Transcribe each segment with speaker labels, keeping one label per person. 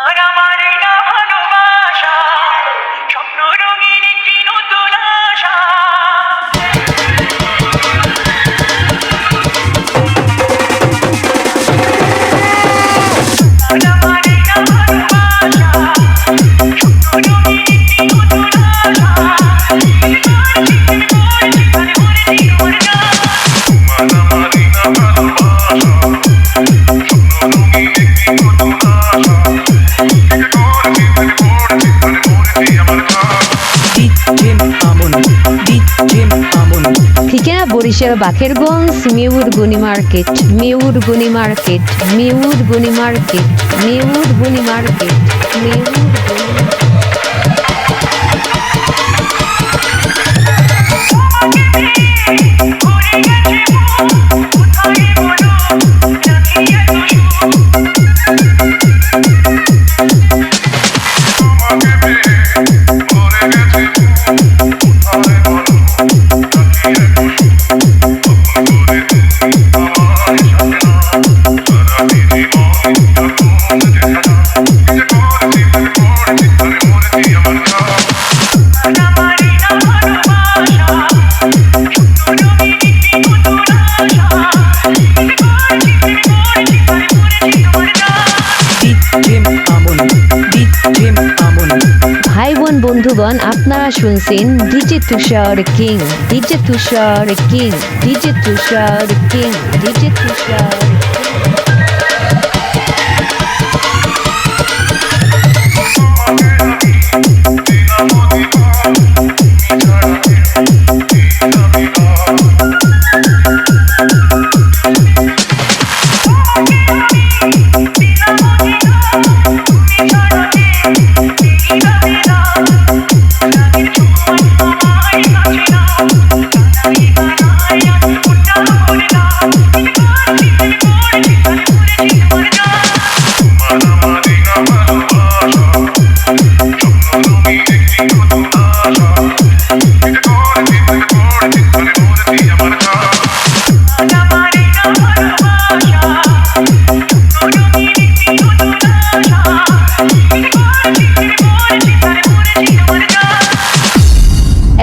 Speaker 1: তোমার আমার এই না ভালোবাসা, স্বপ্ন রঙিন একটি নতুন আশা। তোমার আমার এই না ভালোবাসা, স্বপ্ন রঙিন একটি নতুন আশা।
Speaker 2: ঠিকানা বরিশাল বাকেরগঞ্জ মেউরগনি মার্কেট, মেউরগনি মার্কেট, মেউরগনি মার্কেট, মেউরগনি মার্কেট, মেউরগনি। ভাই বোন বন্ধুগণ, আপনারা শুনছেন DJ Tushar king, DJ Tushar king, DJ Tushar king, DJ Tushar.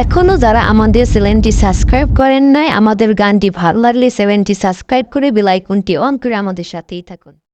Speaker 2: এখনো যারা আমাদের চ্যানেলটি সাবস্ক্রাইব করেন নাই, আমাদের গানটি ভালো লাগলে চ্যানেলটি সাবস্ক্রাইব করে বেল আইকনটি অন করে আমাদের সাথেই থাকুন।